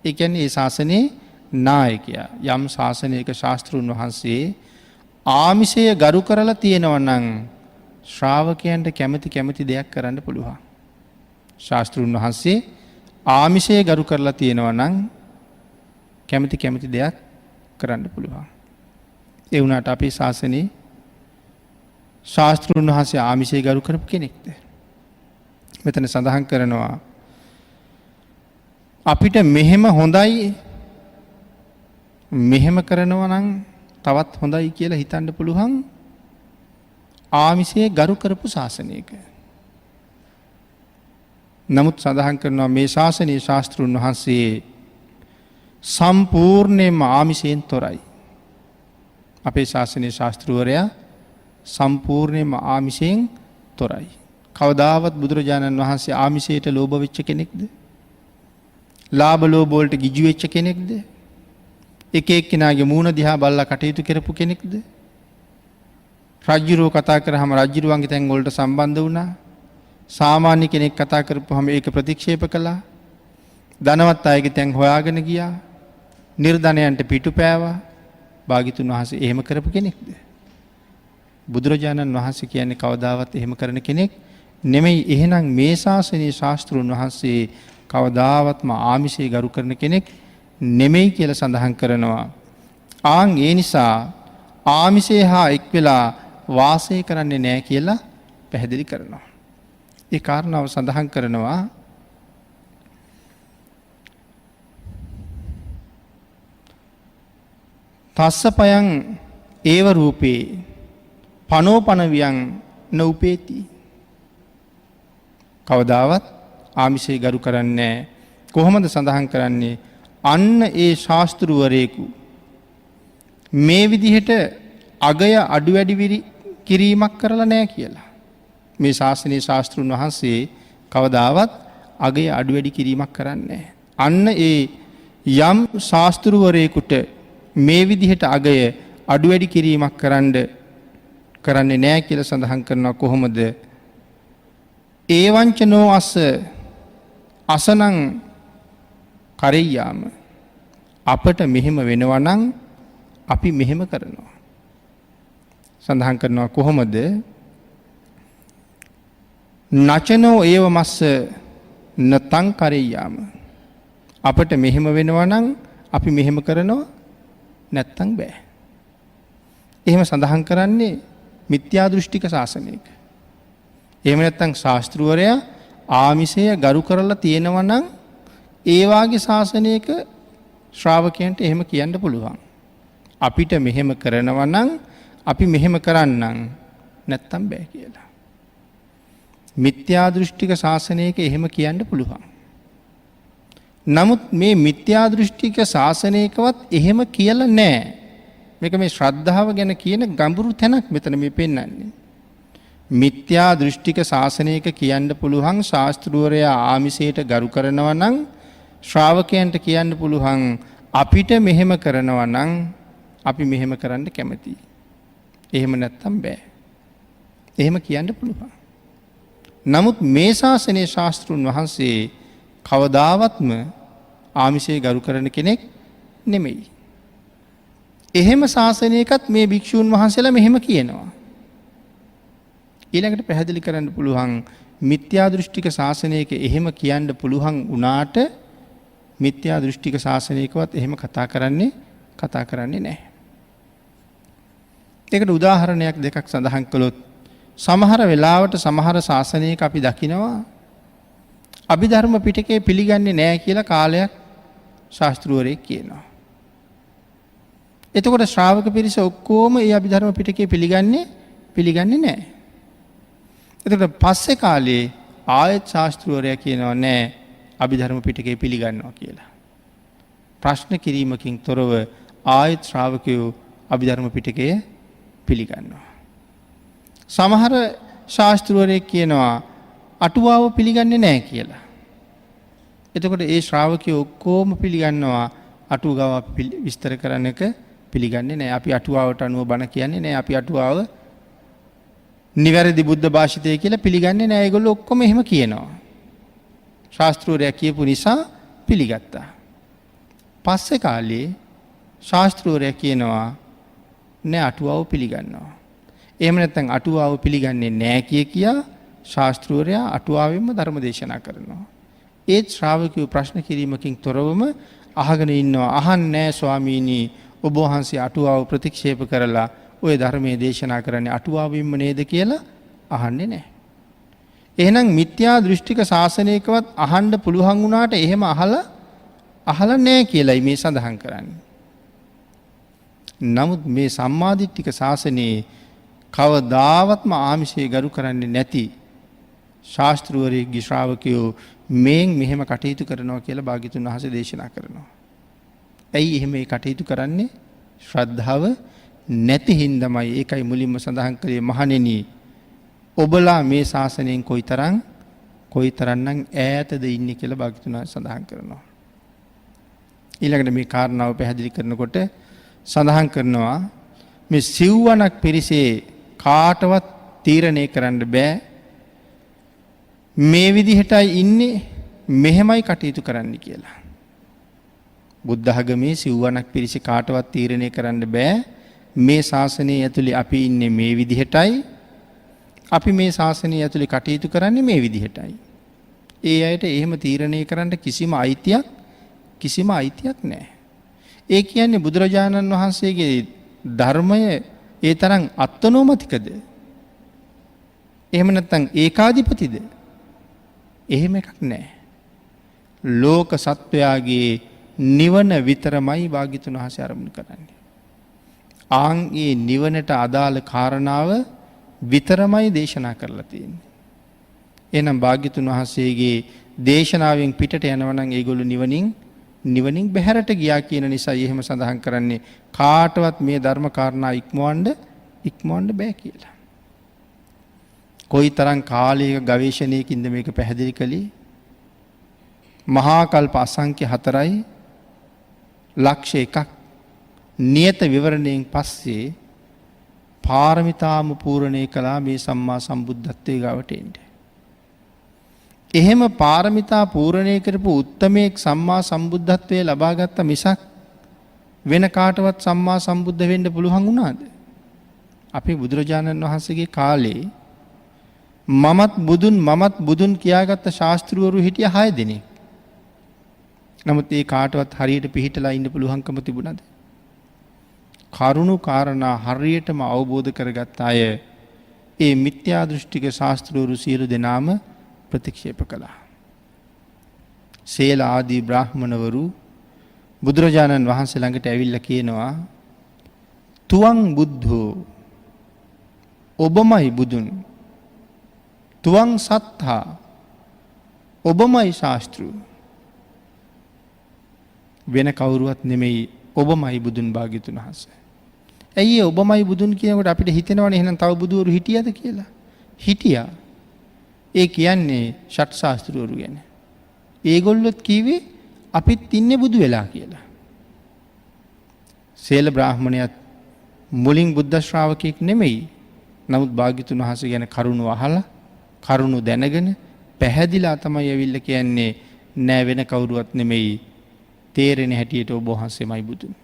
ඒ කියන්නේ ඒ ශාසනයේ නායකයා යම් ශාසනයක ශාස්ත්‍රුන් වහන්සේ ආමිෂය ගරු කරලා තියෙනවා නම් ශ්‍රාවකයන්ට කැමති දෙයක් කරන්න පුළුවන්. ශාස්ත්‍රුන් වහන්සේ ආමිෂය ගරු කරලා තියෙනවා නම් කැමති දෙයක් කරන්න පුළුවන්. ඒ වුණාට අපේ ශාසනයේ ශාස්ත්‍රුන් වහන්සේ ආමිෂය ගරු කරපු කෙනෙක්ද? මෙතන සඳහන් කරනවා අපිට මෙහෙම හොඳයි මෙහෙම කරනවා නම් තවත් හොඳයි කියලා හිතන්න පුළුවන් ආමිෂයේ ගරු කරපු ශාසනයක. නමුත් සඳහන් කරනවා මේ ශාසනයේ ශාස්ත්‍රුන් වහන්සේ සම්පූර්ණයෙන්ම ආමිෂයෙන් තොරයි. අපේ ශාසනයේ ශාස්ත්‍රවරයා සම්පූර්ණයෙන්ම ආමිෂයෙන් තොරයි. කවදාවත් බුදුරජාණන් වහන්සේ ආමිෂයට ලෝභ වෙච්ච කෙනෙක්ද? ලාභ ලෝභ වලට ගිජු වෙච්ච කෙනෙක්ද? එක එක්කෙනාගේ මූණ දිහා බලලා කටයුතු කරපු කෙනෙක්ද? රජ්ජුරුව කතා කරාම රජ්ජුරුවන්ගේ තැන් වලට සම්බන්ධ වුණා. සාමාන්‍ය කෙනෙක් කතා කරපුවාම ඒක ප්‍රතික්ෂේප කළා. ධනවත් අයගේ තැන් හොයාගෙන ගියා. නිර්ධනයන්ට පිටුපෑවා. භාග්‍යතුන් වහන්සේ එහෙම කරපු කෙනෙක්ද? බුදුරජාණන් වහන්සේ කියන්නේ කවදාවත් එහෙම කරන කෙනෙක් නෙමෙයි. එහෙනම් මේ ශාසනයේ ශාස්ත්‍රුන් වහන්සේ කවදාවත්ම ආමිෂය ගරු කරන කෙනෙක් නෙමෙයි කියලා සඳහන් කරනවා. ආන් ඒ නිසා ආමිෂය හා එක් වෙලා වාසය කරන්නේ නැහැ කියලා පැහැදිලි කරනවා. ඒ කාරණාව සඳහන් කරනවා තස්සපයන් ඒව රූපේ පනෝපනවියන් නූපේති. කවදාවත් ආමිෂය ගරු කරන්නේ කොහොමද සඳහන් කරන්නේ? අන්න ඒ ශාස්තෘවරයෙකු මේ විදිහට අගය අඩු වැඩි කිරීමක් කරලා නැහැ කියලා. මේ ශාසනීය ශාස්ත්‍රුන් වහන්සේ කවදාවත් අගය අඩු වැඩි කිරීමක් කරන්නේ නැහැ. අන්න ඒ යම් ශාස්තෘවරයෙකුට මේ විදිහට අගය අඩු වැඩි කිරීමක් කරන්නේ නැහැ කියලා සඳහන් කරනවා. කොහොමද? ඒවංචනෝ අස්ස අසනං කරෙය්‍යාම අපට මෙහෙම වෙනවා නම් අපි මෙහෙම කරනවා. සඳහන් කරනවා කොහොමද? නචනෝ ඒව මස්ස නතං කරෙය්‍යාම අපට මෙහෙම වෙනවා නම් අපි මෙහෙම කරනවා නැත්තම් බෑ. එහෙම සඳහන් කරන්නේ මිත්‍යා දෘෂ්ටික ශාසනයක. එහෙම නැත්තම් ශාස්ත්‍රවරයා ආමිෂය ගරු කරලා තියෙනවා නම් ඒ වාගේ ශාසනයක ශ්‍රාවකයන්ට එහෙම කියන්න පුළුවන්. අපිට මෙහෙම කරනවා නම් අපි මෙහෙම කරන්නම් නැත්තම් බෑ කියලා. මිත්‍යා දෘෂ්ටික ශාසනයක එහෙම කියන්න පුළුවන්. නමුත් මේ මිත්‍යා දෘෂ්ටික ශාසනයකවත් එහෙම කියලා නැහැ. මේක මේ ශ්‍රද්ධාව ගැන කියන ගැඹුරු තැනක් මෙතන මේ පෙන්වන්නේ. මිත්‍යා දෘෂ්ටික ශාසනයක කියන්න පුළුවන් ශාස්ත්‍රවරයා ආමිෂයට ගරු කරනවා නම් ශ්‍රාවකයන්ට කියන්න පුළුවන් අපිට මෙහෙම කරනවා නම් අපි මෙහෙම කරන්න කැමතියි. එහෙම නැත්තම් බෑ. එහෙම කියන්න පුළුවන්. නමුත් මේ ශාසනයේ ශාස්ත්‍රුන් වහන්සේ කවදාවත්ම ආමිෂය ගරු කරන කෙනෙක් නෙමෙයි. එහෙම ශාසනයකත් මේ භික්ෂූන් වහන්සේලා මෙහෙම කියනවා. ඊළඟට පැහැදිලි කරන්න පුළුවන් මිත්‍යා දෘෂ්ටික ශාසනයක එහෙම කියන්න පුළුවන් වුණාට මිත්‍යා දෘෂ්ටික ශාසනයකවත් එහෙම කතා කරන්නේ නැහැ. ඒකට උදාහරණයක් දෙකක් සඳහන් කළොත් සමහර වෙලාවට සමහර ශාසනයක අපි දකිනවා අභිධර්ම පිටකේ පිළිගන්නේ නැහැ කියලා කාලයක් ශාස්ත්‍රවරයෙක් කියනවා. එතකොට ශ්‍රාවක පිරිස ඔක්කොම ඒ අභිධර්ම පිටකේ පිළිගන්නේ නැහැ. එතකොට පස්සේ කාලේ ආයත් ශාස්ත්‍රවරයා කියනවා නෑ අභිධර්ම පිටකේ පිළිගන්නවා කියලා. ප්‍රශ්න කිරීමකින් තොරව ආයත් ශ්‍රාවකයෝ අභිධර්ම පිටකය පිළිගන්නවා. සමහර ශාස්ත්‍රවරයෙක් කියනවා අටුවාව පිළිගන්නේ නැහැ කියලා. එතකොට ඒ ශ්‍රාවකයෝ ඔක්කොම පිළිගන්නවා අටුවාව විස්තර කරන එක පිළිගන්නේ නැහැ. අපි අටුවාවට අනුව බණ කියන්නේ නැහැ. අපි අටුවාව නිවැරදි බුද්ධ භාෂිතය කියලා පිළිගන්නේ නැහැ. ඒගොල්ලෝ ඔක්කොම එහෙම කියනවා. ශාස්ත්‍රවරයා කියපු නිසා පිළිගත්තා. පස්සේ කාලේ ශාස්ත්‍රවරයා කියනවා නෑ අටුවාව පිළිගන්නවා. එහෙම නැත්නම් අටුවාව පිළිගන්නේ නෑ කියා ශාස්ත්‍රවරයා අටුවාවෙන්ම ධර්ම දේශනා කරනවා. ඒත් ශ්‍රාවකයෝ ප්‍රශ්න කිරීමකින් තොරවම අහගෙන ඉන්නවා. අහන්නේ නෑ ස්වාමීනි ඔබ වහන්සේ අටුවාව ප්‍රතික්ෂේප කරලා ඔය ධර්මයේ දේශනා කරන්නේ අටුවාවෙන්ම නේද කියලා අහන්නේ නෑ. එහෙනම් මිත්‍යා දෘෂ්ටික ශාසනයකවත් අහන්න පුළුවන් වුණාට එහෙම අහලා නෑ කියලායි මේ සඳහන් කරන්නේ. නමුත් මේ සම්මාදිට්ඨික ශාසනයේ කවදාවත්ම ආමිෂය ගරු කරන්නේ නැති ශාස්ත්‍රවරයෙක්ගේ ශ්‍රාවකයෝ මෙන් මෙහෙම කටයුතු කරනවා කියලා භාග්‍යතුන් වහන්සේ දේශනා කරනවා. ඇයි එහෙම මේ කටයුතු කරන්නේ? ශ්‍රද්ධාව නැති හින්දාමයි. ඒකයි මුලින්ම සඳහන් කළේ මහණෙනි ඔබලා මේ ශාසනයෙන් කොයිතරම්නම් ඈතද ඉන්නේ කියලා භාග්‍යතුන් වහන්සේ සඳහන් කරනවා. ඊළඟට මේ කාරණාව පැහැදිලි කරනකොට සඳහන් කරනවා මේ සිව්වනක් පිරිසේ කාටවත් තීරණය කරන්න බෑ මේ විදිහටයි ඉන්නේ මෙහෙමයි කටයුතු කරන්න කියලා. බුද්ධ ධර්මයේ සිව්වනක් පිරිස කාටවත් තීරණය කරන්න බෑ මේ ශාසනය ඇතුලේ අපි ඉන්නේ මේ විදිහටයි අපි මේ ශාසනය ඇතුලේ කටයුතු කරන්නේ මේ විදිහටයි. ඒ අයට එහෙම තීරණය කරන්න කිසිම අයිතියක් නැහැ. ඒ කියන්නේ බුදුරජාණන් වහන්සේගේ ධර්මය ඒ තරම් අත්නෝමතිකද? එහෙම නැත්නම් ඒකාධිපතිද? එහෙම එකක් නැහැ. ලෝක සත්වයාගේ නිවන විතරමයි භාග්‍යතුන් වහන්සේ ආරම්භ කරන්නේ. ආන් ඒ නිවනට අදාළ කාරණාව විතරමයි දේශනා කරලා තියෙන්නේ. එහෙනම් භාග්‍යතුන් වහන්සේගේ දේශනාවෙන් පිටට යනවා නම් ඒගොල්ලෝ නිවනින් බැහැරට ගියා කියන නිසා එහෙම සඳහන් කරන්නේ කාටවත් මේ ධර්ම කාරණා ඉක්මවන්න බෑ කියලා. කොයිතරම් කාලයක ගවේෂණයකින්ද මේක පැහැදිලි කළේ? මහා කල්ප අසංඛ්‍ය 4යි ලක්ෂ 1ක් නියත විවරණයෙන් පස්සේ පාරමිතාම පූර්ණේ කළා මේ සම්මා සම්බුද්ධත්වයේ ගාවට එන්නේ. එහෙම පාරමිතා පූර්ණේ කරපු උත්තමයෙක් සම්මා සම්බුද්ධත්වයේ ලබා ගත්ත මිසක් වෙන කාටවත් සම්මා සම්බුද්ධ වෙන්න පුළුවන් වුණාද? අපේ බුදුරජාණන් වහන්සේගේ කාලේ මමත් බුදුන් කියාගත්ත ශාස්ත්‍රවරු හිටිය 6 දෙනෙක්. නමුත් ඒ කාටවත් හරියට පිළිහිටලා ඉන්න පුළුවන්කම තිබුණාද? කරුණු කාරණා හරියටම අවබෝධ කරගත් අය ඒ මිත්‍යා දෘෂ්ටික ශාස්ත්‍රවරු සියලු දෙනාම ප්‍රතික්ෂේප කළා. සේල ආදී බ්‍රාහ්මණවරු බුදුරජාණන් වහන්සේ ළඟට ඇවිල්ලා කියනවා තුවං බුද්ධෝ ඔබමයි බුදුන්, තුවං සත්තා ඔබමයි ශාස්ත්‍රු, වෙන කවුරුවත් නෙමෙයි ඔබමයි බුදුන් භාග්‍යතුන් වහන්සේ. ඇයි ඔබමයි බුදුන් කියනකොට අපිට හිතෙනවනේ එහෙනම් තව බුදුවරු හිටියද කියලා? හිටියා. ඒ කියන්නේ ෂට් ශාස්ත්‍රවරු ගැන. ඒගොල්ලොත් කිව්වේ අපිත් ඉන්නේ බුදු වෙලා කියලා. සේල බ්‍රාහ්මණයත් මුලින් බුද්ධ ශ්‍රාවකෙක් නෙමෙයි. නමුත් භාග්‍යතුන් වහන්සේ ගැන කරුණු අහලා කරුණු දැනගෙන පැහැදිලා තමයි ඇවිල්ලා කියන්නේ නෑ වෙන කවුරුවත් නෙමෙයි, තේරෙන හැටියට ඔබ වහන්සේමයි බුදුන්.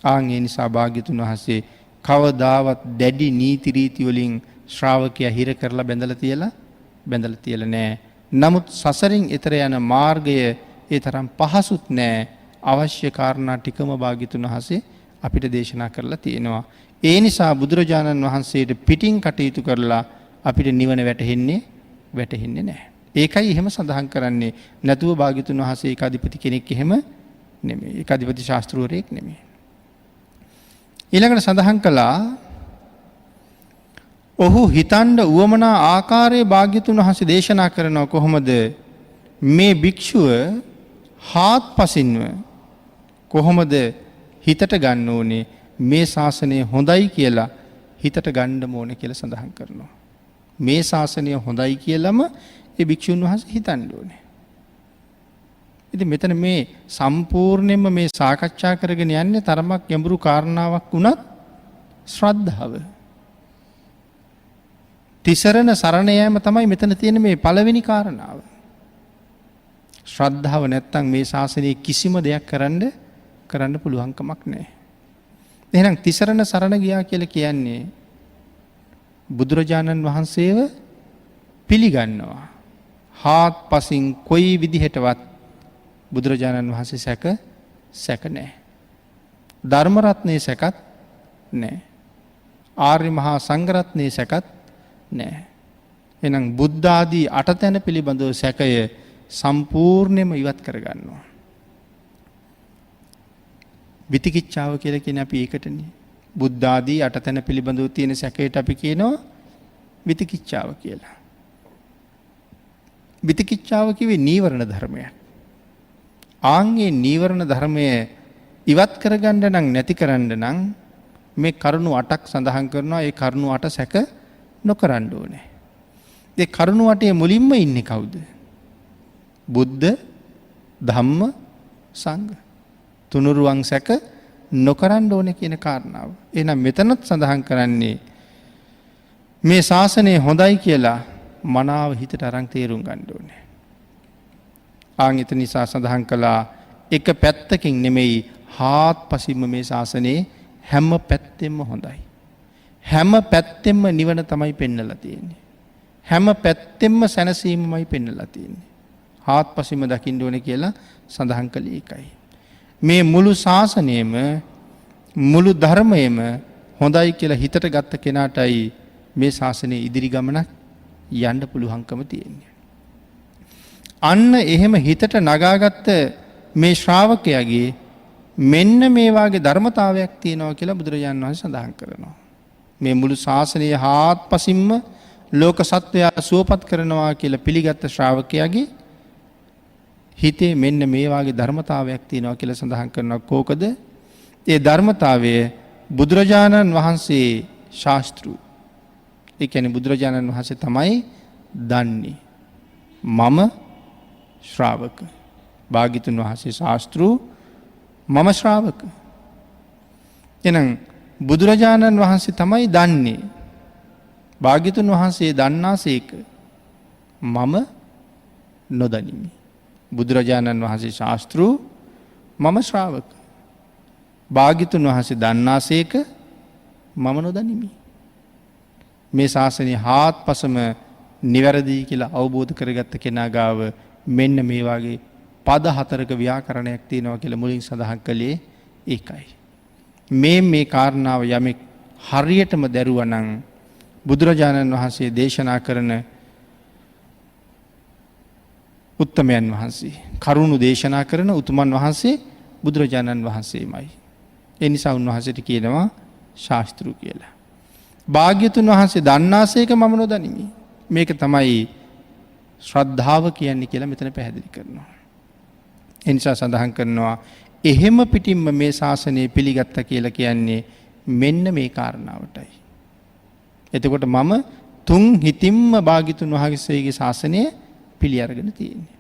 ආන් ඒ නිසා භාග්‍යතුන් වහන්සේ කවදාවත් දැඩි නීති රීති වලින් ශ්‍රාවකයා හිර කරලා බැඳලා තියලා නෑ. නමුත් සසරින් එතර යන මාර්ගය ඒ තරම් පහසුත් නෑ. අවශ්‍ය කාරණා ටිකම භාග්‍යතුන් වහන්සේ අපිට දේශනා කරලා තියෙනවා. ඒ නිසා බුදුරජාණන් වහන්සේට පිටින් කටයුතු කරලා අපිට නිවන වැටහෙන්නේ නෑ. ඒකයි එහෙම සඳහන් කරන්නේ. නැතුව භාග්‍යතුන් වහන්සේ ඒක අධිපති කෙනෙක් එහෙම නෙමෙයි. ඒක අධිපති ශාස්ත්‍රවරයෙක් නෙමෙයි. ඊළඟට සඳහන් කළා ඔහු හිතන්න උවමනා ආකාරයේ භාග්‍යතුන් වහන්සේ දේශනා කරනවා කොහොමද මේ භික්ෂුව හාත්පසින්ව කොහොමද හිතට ගන්න ඕනේ මේ ශාසනය හොඳයි කියලා හිතට ගන්න ඕනේ කියලා සඳහන් කරනවා. මේ ශාසනය හොඳයි කියලාම ඒ භික්ෂුන් වහන්සේ හිතන්න ඕනේ. ඉතින් මෙතන මේ සම්පූර්ණයෙන්ම මේ සාකච්ඡා කරගෙන යන්නේ තරමක් ගැඹුරු කාරණාවක් වුණත් ශ්‍රද්ධාව. තිසරණ සරණ යාම තමයි මෙතන තියෙන මේ පළවෙනි කාරණාව. ශ්‍රද්ධාව නැත්තම් මේ ශාසනයේ කිසිම දෙයක් කරන්න පුළුවන් කමක් නැහැ. එහෙනම් තිසරණ සරණ ගියා කියලා කියන්නේ බුදුරජාණන් වහන්සේව පිළිගන්නවා. හාත්පසින් කොයි විදිහටවත් බුදුරජාණන් වහන්සේ සැක නැහැ. ධර්ම රත්නයේ සැකත් නැහැ. ආර්ය මහා සංඝ රත්නයේ සැකත් නැහැ. එහෙනම් බුද්ධ ආදී අටතැන පිළිබඳව සැකය සම්පූර්ණයෙන්ම ඉවත් කරගන්නවා. විතිකිච්ඡාව කියලා කියන්නේ අපි ඒකටනේ. බුද්ධ ආදී අටතැන පිළිබඳව තියෙන සැකයට අපි කියනවා විතිකිච්ඡාව කියලා. විතිකිච්ඡාව කිව්වේ නීවරණ ධර්මයක්. ආන්ගේ නීවරණ ධර්මය ඉවත් කරගන්න නම් නැති කරන්න නම් මේ කරුණු 8ක් සඳහන් කරනවා. ඒ කරුණු 8 සැක නොකරන්න ඕනේ. ඒ කරුණු 8 මුලින්ම ඉන්නේ කවුද? බුද්ධ, ධම්ම, සංඝ. තුනුරුවන් සැක නොකරන්න ඕනේ කියන කාරණාව. එහෙනම් මෙතනත් සඳහන් කරන්නේ මේ ශාසනය හොඳයි කියලා මනාව හිතට අරන් තේරුම් ගන්න ඕනේ. ආන් එත නිසා සඳහන් කළා එක පැත්තකින් නෙමෙයි හාත්පසින්ම මේ ශාසනයේ හැම පැත්තෙම හොඳයි. හැම පැත්තෙම නිවන තමයි පෙන්වලා තියෙන්නේ. හැම පැත්තෙම සැනසීමමයි පෙන්වලා තියෙන්නේ. හාත්පසින්ම දකින්න ඕනේ කියලා සඳහන් කළේ ඒකයි. මේ මුළු ශාසනයෙම මුළු ධර්මයේම හොඳයි කියලා හිතට ගත්ත කෙනාටයි මේ ශාසනයේ ඉදිරි ගමනක් යන්න පුළුවන්කම තියෙන්නේ. අන්න එහෙම හිතට නගාගත්ත මේ ශ්‍රාවකයාගේ මෙන්න මේ වාගේ ධර්මතාවයක් තියෙනවා කියලා බුදුරජාණන් වහන්සේ සඳහන් කරනවා. මේ මුළු ශාසනය හාත්පසින්ම ලෝක සත්වයා සුවපත් කරනවා කියලා පිළිගත් ශ්‍රාවකයාගේ හිතේ මෙන්න මේ වාගේ ධර්මතාවයක් තියෙනවා කියලා සඳහන් කරනවා. කෝකද? ඒ ධර්මතාවය බුදුරජාණන් වහන්සේ ශාස්ත්‍රු. ඒ කියන්නේ බුදුරජාණන් වහන්සේ තමයි දන්නේ. මම ශ්‍රාවක. භාග්‍යතුන් වහන්සේ ශාස්ත්‍රු, මම ශ්‍රාවක. එහෙනම් බුදුරජාණන් වහන්සේ තමයි දන්නේ. භාග්‍යතුන් වහන්සේ දන්නාසේක මම නොදනිමි. බුදුරජාණන් වහන්සේ ශාස්ත්‍රු, මම ශ්‍රාවක. භාග්‍යතුන් වහන්සේ දන්නාසේක මම නොදනිමි. මේ ශාසනය හාත්පසම නිවැරදි කියලා අවබෝධ කරගත්ත කෙනා ගාව මෙන්න මේ වගේ පද 4ක ව්‍යාකරණයක් තියෙනවා කියලා මුලින් සඳහන් කළේ ඒකයි. මේ කාරණාව යමෙක් හරියටම දැරුවා නම් බුදුරජාණන් වහන්සේ දේශනා කරන උත්තමයන් වහන්සේ, කරුණු දේශනා කරන උතුමන් වහන්සේ බුදුරජාණන් වහන්සේමයි. ඒ නිසා උන්වහන්සේට කියනවා ශාස්ත්‍රු කියලා. භාග්‍යතුන් වහන්සේ දන්නාසේක මම නොදනිමි. මේක තමයි ශ්‍රද්ධාව කියන්නේ කියලා මෙතන පැහැදිලි කරනවා. ඒ නිසා සඳහන් කරනවා එහෙම පිටින්ම මේ ශාසනය පිළිගත්තා කියලා කියන්නේ මෙන්න මේ කාරණාවටයි. එතකොට මම තුන් හිතින්ම භාග්‍යතුන් වහන්සේගේ ශාසනය පිළි අරගෙන තියෙන්නේ.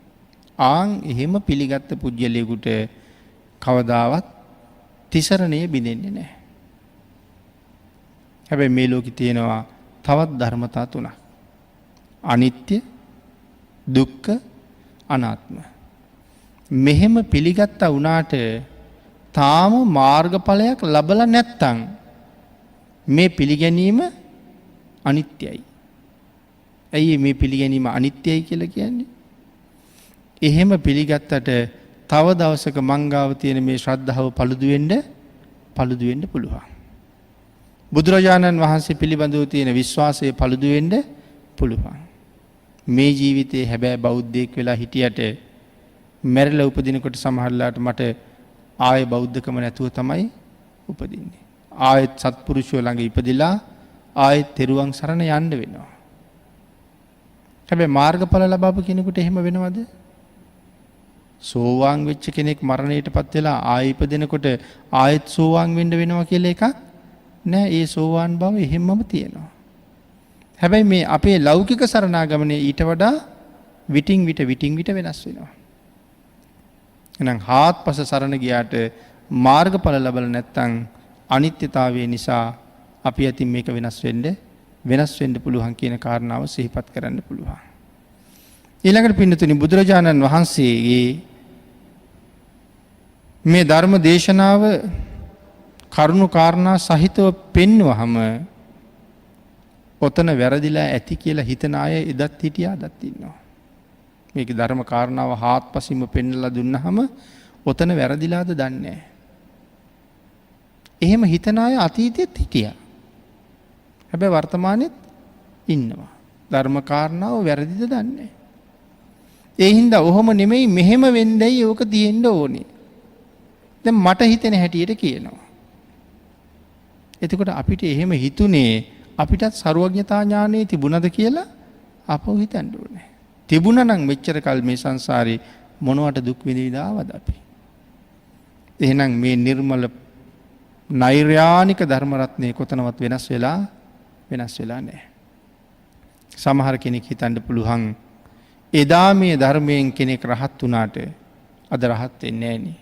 ආන් එහෙම පිළිගත්ත පුජ්‍යලයකට කවදාවත් තිසරණය බිඳෙන්නේ නැහැ. හැබැයි මේ ලෝකේ තියෙනවා තවත් ධර්මතා තුනක්. අනිත්‍ය, දුක්ඛ, අනාත්ම. මෙහෙම පිළිගත්තා වුණාට තාම මාර්ගඵලයක් ලැබලා නැත්තම් මේ පිළිගැනීම අනිත්‍යයි. ඇයි මේ පිළිගැනීම අනිත්‍යයි කියලා කියන්නේ? එහෙම පිළිගත්තට තව දවසක මංගාව තියෙන මේ ශ්‍රද්ධාව paludu වෙන්න පුළුවන්. බුදුරජාණන් වහන්සේ පිළිබඳව තියෙන විශ්වාසය paludu වෙන්න පුළුවන්. මේ ජීවිතේ හැබැයි බෞද්ධයෙක් වෙලා හිටියට මැරිලා උපදිනකොට සමහරලාට මට ආයෙ බෞද්ධකම නැතුව තමයි උපදින්නේ. ආයෙත් සත්පුරුෂයෝ ළඟ ඉපදිලා ආයෙත් තෙරුවන් සරණ යන්න වෙනවා. හැබැයි මාර්ගඵල ලබාපු කෙනෙකුට එහෙම වෙනවද? සෝවාන් වෙච්ච කෙනෙක් මරණයටපත් වෙලා ආයෙ ඉපදෙනකොට ආයෙත් සෝවාන් වෙන්න වෙනවා කියලා එකක් නෑ. ඒ සෝවාන් බව එහෙමම තියෙනවා. හැබැයි මේ අපේ ලෞකික සරණාගමනේ ඊට වඩා විටින් විට වෙනස් වෙනවා. එහෙනම් හාත්පස සරණ ගියාට මාර්ගඵල ලැබල නැත්නම් අනිත්‍යතාවය නිසා අපි අතින් මේක වෙනස් වෙන්න පුළුවන් කියන කාරණාව සිහිපත් කරන්න පුළුවන්. ඊළඟට පින්නතුනි බුදුරජාණන් වහන්සේගේ මේ ධර්ම දේශනාව කරුණු කාරණා සහිතව පෙන්වහම ඔතන වැරදිලා ඇති කියලා හිතන අය එදත් හිටියා අදත් ඉන්නවා. මේක ධර්ම කාරණාව හාත්පසින්ම පෙන්වලා දුන්නාම ඔතන වැරදිලාද දන්නේ නැහැ. එහෙම හිතන අය අතීතෙත් හිටියා. හැබැයි වර්තමානෙත් ඉන්නවා. ධර්ම කාරණාව වැරදිද දන්නේ නැහැ. ඒ හින්දා ඔහොම නෙමෙයි මෙහෙම වෙන්නයි ඕක තියෙන්න ඕනේ. දැන් මට හිතෙන හැටියට කියනවා. එතකොට අපිට එහෙම හිතුනේ අපිටත් ਸਰවඥතා ඥානෙ තිබුණද කියලා අපව හිතන්න ඕනේ. තිබුණා නම් මෙච්චර කල් මේ සංසාරේ මොනවට දුක් විඳිනවද අපි? එහෙනම් මේ නිර්මල නෛර්යානික ධර්ම රත්නේ කොතනවත් වෙනස් වෙලා නැහැ. සමහර කෙනෙක් හිතන්න පුළුවන් එදා මේ ධර්මයෙන් කෙනෙක් රහත් වුණාට අද රහත් වෙන්නේ නැහැ නේ.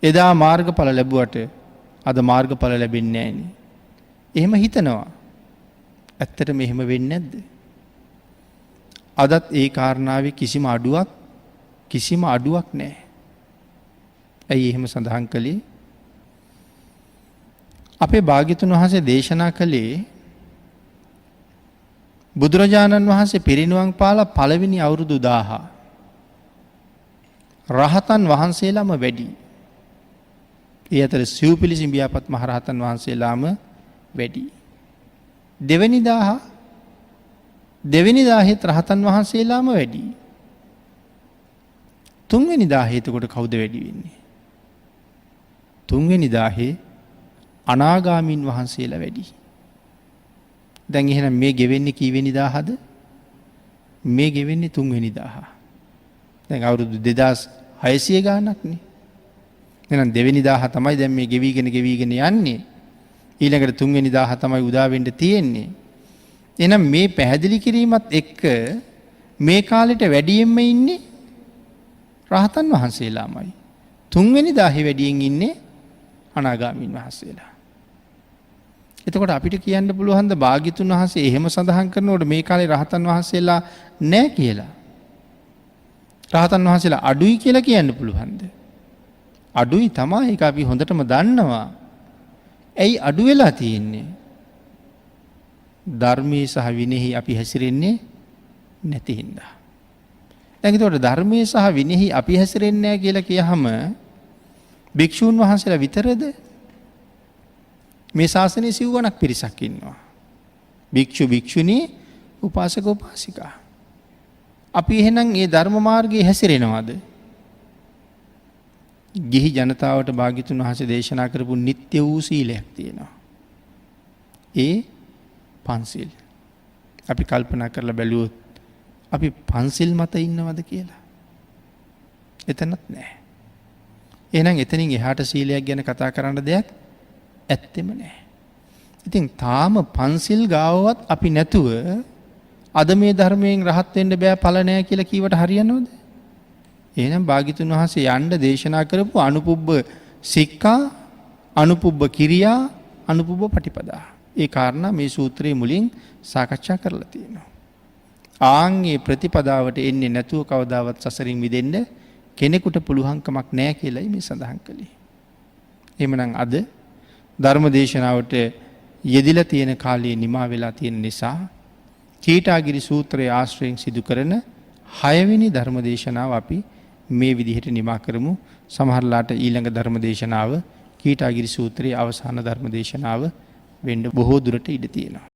එදා මාර්ගඵල ලැබුවට අද මාර්ගඵල ලැබෙන්නේ නැහැ නේ. එහෙම හිතනවා. ඇත්තටම එහෙම වෙන්නේ නැද්ද? අදත් ඒ කාරණාවේ කිසිම අඩුවක් නැහැ. ඇයි එහෙම සඳහන් කළේ? අපේ භාග්‍යතුන් වහන්සේ දේශනා කළේ බුදුරජාණන් වහන්සේ පිරිනිවන් පාලා පළවෙනි අවුරුදු 1000 රහතන් වහන්සේලාම වැඩි. ඒ අතර සිව්පිලිසිම් බියාපත් මහ රහතන් වහන්සේලාම වැඩි. දෙවෙනි 1000ත් රහතන් වහන්සේලාම වැඩි. තුන්වෙනි 1000 එතකොට කවුද වැඩි වෙන්නේ? තුන්වෙනි දාහේ අනාගාමීන් වහන්සේලා වැඩි. දැන් එහෙනම් මේ ගෙවෙන්නේ කීවෙනි දාහද? මේ ගෙවෙන්නේ තුන්වෙනි දාහ. දැන් අවුරුදු 2600 ගාණක්නේ. එහෙනම් දෙවෙනි දාහ තමයි දැන් මේ ගෙවිගෙන යන්නේ. ඊළඟට තුන්වෙනි දාහ තමයි උදා වෙන්න තියෙන්නේ. එහෙනම් මේ පැහැදිලි කිරීමත් එක්ක මේ කාලෙට වැඩියෙන්ම ඉන්නේ රහතන් වහන්සේලාමයි. තුන්වෙනි දාහේ වැඩියෙන් ඉන්නේ අනාගාමීන් වහන්සේලා. එතකොට අපිට කියන්න පුළුවන් ද භාග්‍යතුන් වහන්සේ එහෙම සඳහන් කරනකොට මේ කාලේ රහතන් වහන්සේලා නැහැ කියලා? රහතන් වහන්සේලා අඩුයි කියලා කියන්න පුළුවන්ද? අඩුයි තමයි. ඒක අපි හොඳටම දන්නවා. ඇයි අඩු වෙලා තියෙන්නේ? ධර්මයේ සහ විනෙහි අපි හැසිරෙන්නේ නැති හින්දා. දැන් ඒකට ධර්මයේ සහ විනෙහි අපි හැසිරෙන්නේ නැහැ කියලා කියහම භික්ෂූන් වහන්සේලා විතරද? මේ ශාසනයේ සිව්වණක් පිරිසක් ඉන්නවා. භික්ෂු භික්ෂුණී උපාසක උපාසිකා. අපි එහෙනම් මේ ධර්ම මාර්ගයේ හැසිරෙනවද? ගිහි ජනතාවට භාග්‍යතුන් වහන්සේ දේශනා කරපු නිත්‍ය වූ සීලයක් තියෙනවා. ඒ පන්සිල්. අපි කල්පනා කරලා බැලුවොත් අපි පන්සිල් මත ඉන්නවද කියලා? එතනත් නැහැ. එහෙනම් එතනින් එහාට සීලයක් ගැන කතා කරන්න දෙයක් ඇත්තෙම නැහැ. ඉතින් තාම පන්සිල් ගාවවත් අපි නැතුව අද මේ ධර්මයෙන් රහත් වෙන්න බෑ ඵල නැහැ කියලා කීවට හරියනවද? එහෙනම් භාග්‍යතුන් වහන්සේ යන්න දේශනා කරපු අනුපුබ්බ සික්ඛා, අනුපුබ්බ කිරියා, අනුපුබ්බ පටිපදා. ඒ කාරණා මේ සූත්‍රයේ මුලින් සාකච්ඡා කරලා තියෙනවා. ආන්ගේ ප්‍රතිපදාවට එන්නේ නැතුව කවදාවත් සසරින් මිදෙන්න කෙනෙකුට පුළුවන්කමක් නැහැ කියලායි මේ සඳහන් කළේ. එහෙමනම් අද ධර්ම දේශනාවට යෙදිලා තියෙන කාලයේ නිමා වෙලා තියෙන නිසා කීටාගිරි සූත්‍රයේ ආශ්‍රයෙන් සිදු කරන 6 වෙනි ධර්ම දේශනාව අපි මේ විදිහට නිමා කරමු. සමහරලාට ඊළඟ ධර්ම දේශනාව කීටාගිරි සූත්‍රයේ අවසාන ධර්ම දේශනාව වෙන්න බොහෝ දුරට ඉඩ තියෙනවා.